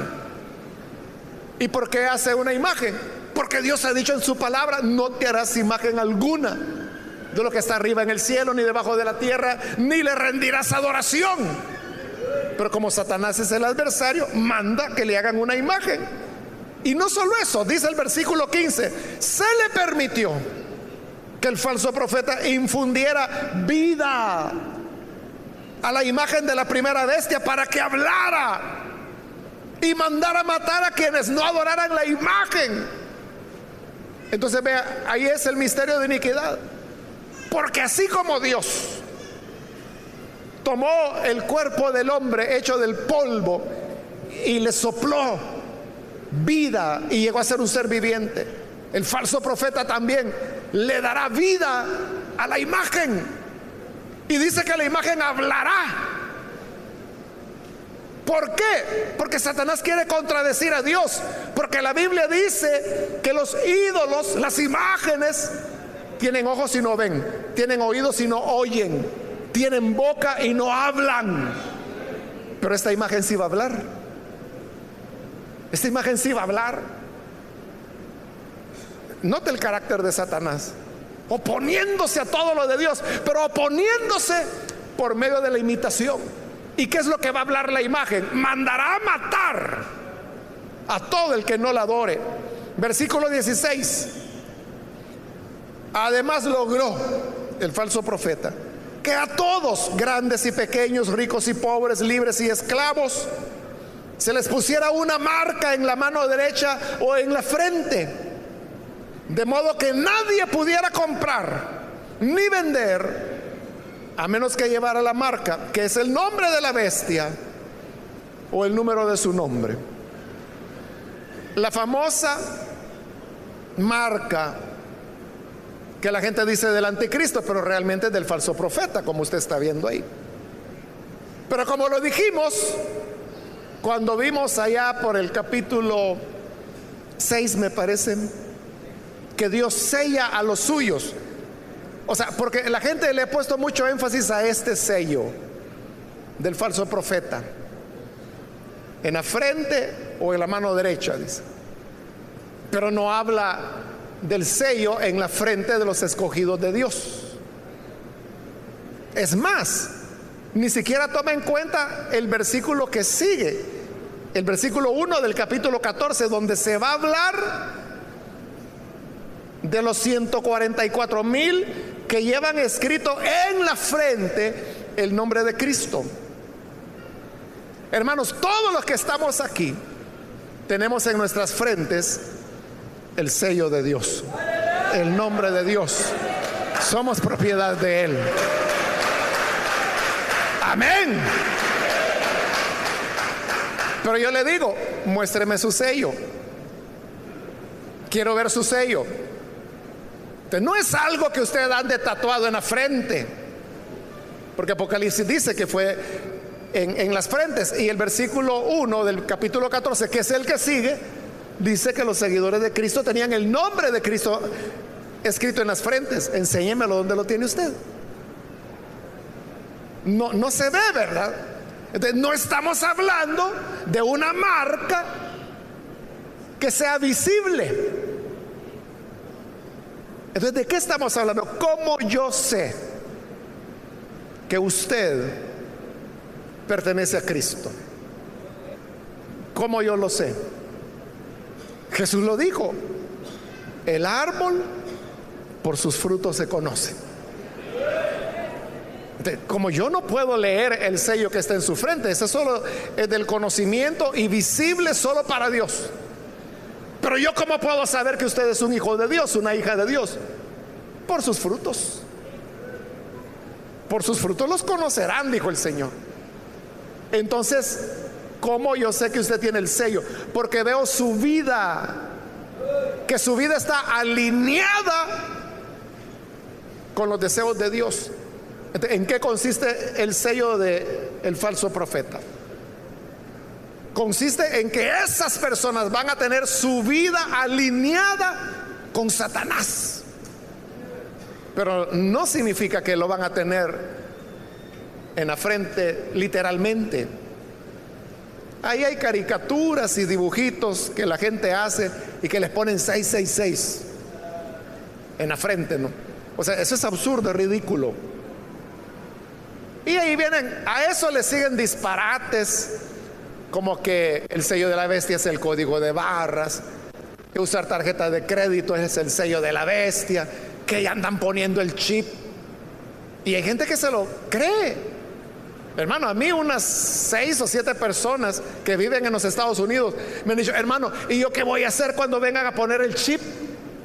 ¿Y por qué hace una imagen? Porque Dios ha dicho en su palabra: no te harás imagen alguna de lo que está arriba en el cielo, ni debajo de la tierra, ni le rendirás adoración. Pero como Satanás es el adversario, manda que le hagan una imagen. Y no solo eso, dice el versículo 15: se le permitió que el falso profeta infundiera vida a la imagen de la primera bestia para que hablara y mandara matar a quienes no adoraran la imagen. Entonces vea, ahí es el misterio de iniquidad. Porque así como Dios tomó el cuerpo del hombre hecho del polvo y le sopló vida y llegó a ser un ser viviente, el falso profeta también le dará vida a la imagen. Y dice que la imagen hablará. ¿Por qué? Porque Satanás quiere contradecir a Dios. Porque la Biblia dice que los ídolos, las imágenes, tienen ojos y no ven, tienen oídos y no oyen. tienen boca y no hablan. Pero esta imagen sí va a hablar. Esta imagen sí va a hablar. Note el carácter de Satanás, oponiéndose a todo lo de Dios, pero oponiéndose por medio de la imitación. ¿Y qué es lo que va a hablar la imagen? Mandará a matar a todo el que no la adore. Versículo 16. Además logró el falso profeta que a todos, grandes y pequeños, ricos y pobres, libres y esclavos, se les pusiera una marca en la mano derecha o en la frente, de modo que nadie pudiera comprar ni vender a menos que llevara la marca, que es el nombre de la bestia o el número de su nombre. La famosa marca que la gente dice del anticristo, pero realmente es del falso profeta, como usted está viendo ahí. Pero como lo dijimos cuando vimos allá por el capítulo 6, me parece, que Dios sella a los suyos. O sea, porque la gente le ha puesto mucho énfasis a este sello del falso profeta, en la frente o en la mano derecha, dice, pero no habla del sello en la frente de los escogidos de Dios. Es más, ni siquiera toma en cuenta el versículo que sigue, el versículo 1 del capítulo 14, donde se va a hablar de los 144,000 que llevan escrito en la frente el nombre de Cristo. Hermanos, todos los que estamos aquí tenemos en nuestras frentes el sello de Dios, el nombre de Dios. Somos propiedad de Él. Amén. Pero yo le digo, muéstreme su sello. Quiero ver su sello. No es algo que usted ande tatuado en la frente, porque Apocalipsis dice que fue en las frentes, y el versículo 1 del capítulo 14, que es el que sigue, dice que los seguidores de Cristo tenían el nombre de Cristo escrito en las frentes. Enséñemelo donde lo tiene usted. No se ve, ¿verdad? Entonces, no estamos hablando de una marca que sea visible. Entonces, ¿de qué estamos hablando? ¿Cómo yo sé que usted pertenece a Cristo? ¿Cómo yo lo sé? Jesús lo dijo: el árbol por sus frutos se conoce. Entonces, como yo no puedo leer el sello que está en su frente, ese solo es del conocimiento y visible solo para Dios. Pero yo, ¿cómo puedo saber que usted es un hijo de Dios, una hija de Dios? Por sus frutos. Por sus frutos los conocerán, dijo el Señor. Entonces, ¿cómo yo sé que usted tiene el sello? Porque veo su vida, que su vida está alineada con los deseos de Dios. Entonces, ¿en qué consiste el sello del falso profeta? Consiste en que esas personas van a tener su vida alineada con Satanás, pero no significa que lo van a tener en la frente literalmente. Ahí hay caricaturas y dibujitos que la gente hace y que les ponen 666 en la frente, ¿no? O sea, eso es absurdo, es ridículo. Y ahí vienen, a eso le siguen disparates, como que el sello de la bestia es el código de barras, que usar tarjeta de crédito es el sello de la bestia, que ya andan poniendo el chip. Y hay gente que se lo cree. Hermano, a mí unas 6 o 7 personas que viven en los Estados Unidos me han dicho: hermano, ¿y yo qué voy a hacer cuando vengan a poner el chip?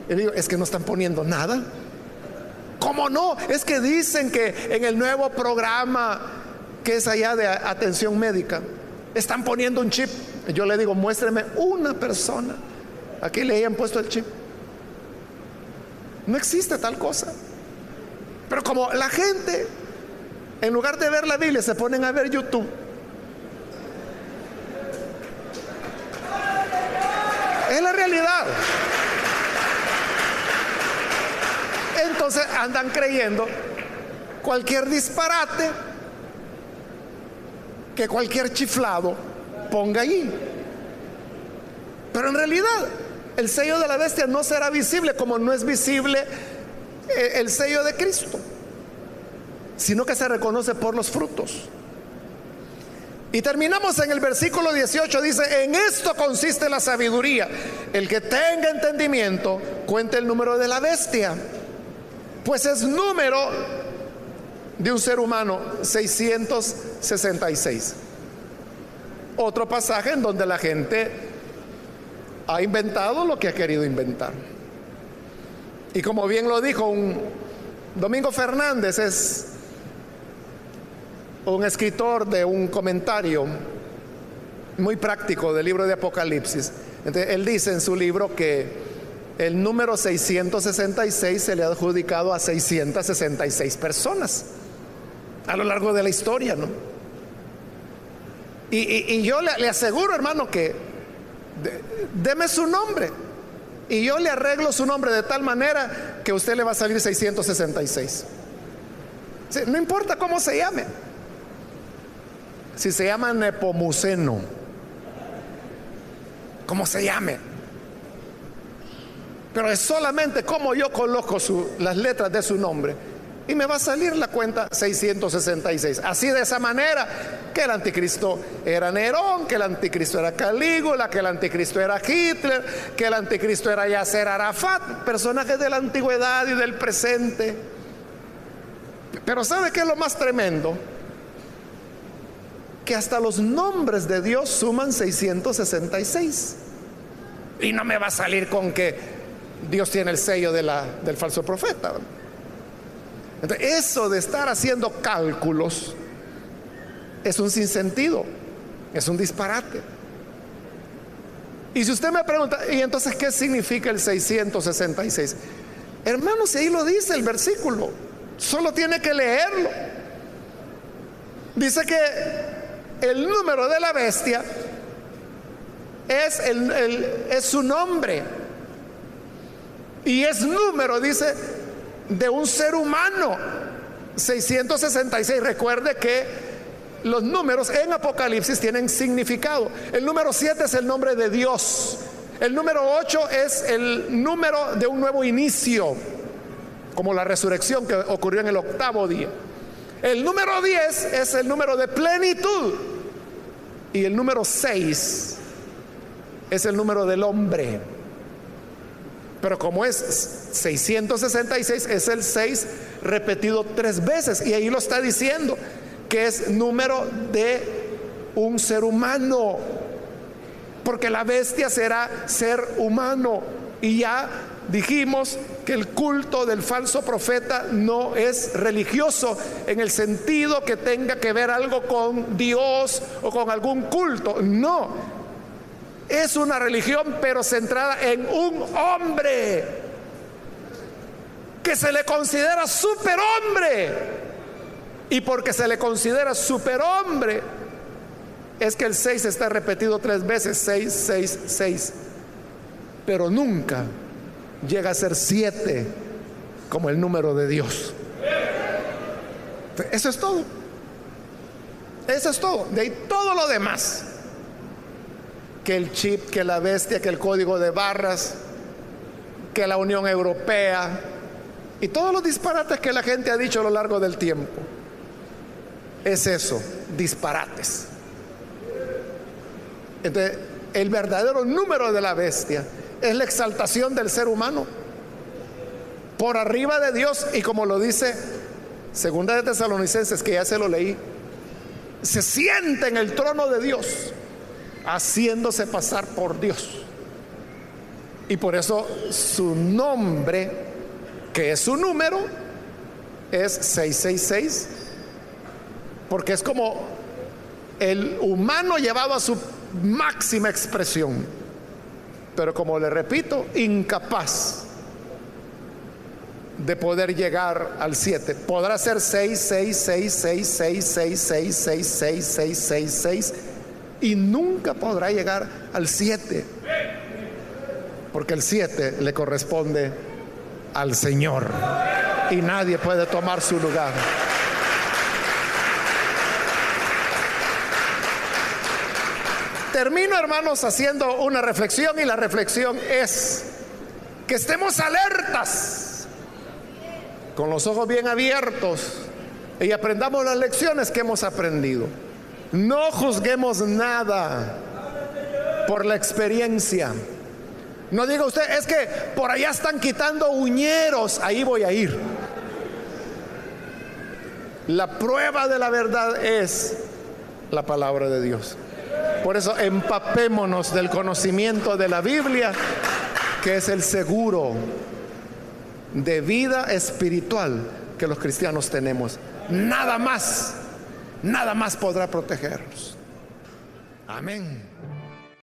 Y digo: es que no están poniendo nada. ¿Cómo no? Es que dicen que en el nuevo programa que es allá de atención médica están poniendo un chip. Yo le digo: muéstreme una persona aquí le hayan puesto el chip. No existe tal cosa. Pero como la gente, en lugar de ver la Biblia, se ponen a ver YouTube, es la realidad. Entonces andan creyendo cualquier disparate, que cualquier chiflado ponga allí. Pero en realidad el sello de la bestia no será visible, como no es visible el sello de Cristo, sino que se reconoce por los frutos. Y terminamos en el versículo 18, dice: en esto consiste la sabiduría. El que tenga entendimiento, cuente el número de la bestia, pues es número de un ser humano, 666. Otro pasaje en donde la gente ha inventado lo que ha querido inventar. Y como bien lo dijo Domingo Fernández, es un escritor de un comentario muy práctico del libro de Apocalipsis. Entonces, él dice en su libro que el número 666 se le ha adjudicado a 666 personas a lo largo de la historia, ¿no? Y yo le aseguro, hermano, que deme su nombre y yo le arreglo su nombre de tal manera que a usted le va a salir 666. Sí, no importa cómo se llame. Si se llama Nepomuceno, como se llame, pero es solamente como yo coloco las letras de su nombre y me va a salir la cuenta 666. Así, de esa manera, que el anticristo era Nerón, que el anticristo era Calígula, que el anticristo era Hitler, que el anticristo era Yasser Arafat, personajes de la antigüedad y del presente. Pero ¿sabe qué es lo más tremendo? Que hasta los nombres de Dios suman 666. Y no me va a salir con que Dios tiene el sello del falso profeta. Entonces, eso de estar haciendo cálculos es un sinsentido, es un disparate. Y si usted me pregunta, ¿y entonces qué significa el 666? Hermanos, ahí lo dice el versículo, solo tiene que leerlo. Dice que el número de la bestia es su nombre, y es número, dice, de un ser humano. 666. Recuerde que los números en Apocalipsis tienen significado. El número 7 es el nombre de Dios. El número 8 es el número de un nuevo inicio, como la resurrección que ocurrió en el 8º día. El número 10 es el número de plenitud, y el número 6 es el número del hombre. Pero como es 666, es el 6 repetido 3 veces, y ahí lo está diciendo, que es número de un ser humano, porque la bestia será ser humano. Y ya dijimos que el culto del falso profeta no es religioso en el sentido que tenga que ver algo con Dios o con algún culto. No, es una religión, pero centrada en un hombre que se le considera superhombre. Y porque se le considera superhombre, es que el 6 está repetido 3 veces, 6, 6, 6. Pero nunca llega a ser 7 como el número de Dios. Eso es todo. Eso es todo. De ahí todo lo demás, que el chip, que la bestia, que el código de barras, que la Unión Europea y todos los disparates que la gente ha dicho a lo largo del tiempo, es eso, disparates. Entonces, el verdadero número de la bestia es la exaltación del ser humano por arriba de Dios, y como lo dice Segunda de Tesalonicenses, que ya se lo leí, se sienta en el trono de Dios, haciéndose pasar por Dios. Y por eso su nombre, que es su número, es 666, porque es como el humano llevado a su máxima expresión, pero, como le repito, incapaz de poder llegar al 7. Podrá ser 6, 6, 6, 6, 6, 6, 6, 6, 6, 6, 6, 6, y nunca podrá llegar al 7, porque el 7 le corresponde al Señor y nadie puede tomar su lugar. termino, hermanos, haciendo una reflexión, y la reflexión es que estemos alertas, con los ojos bien abiertos, y aprendamos las lecciones que hemos aprendido. No juzguemos nada por la experiencia. No diga usted, es que por allá están quitando uñeros, ahí voy a ir. La prueba de la verdad es la palabra de Dios. Por eso empapémonos del conocimiento de la Biblia, que es el seguro de vida espiritual que los cristianos tenemos. Nada más podrá protegernos. Amén.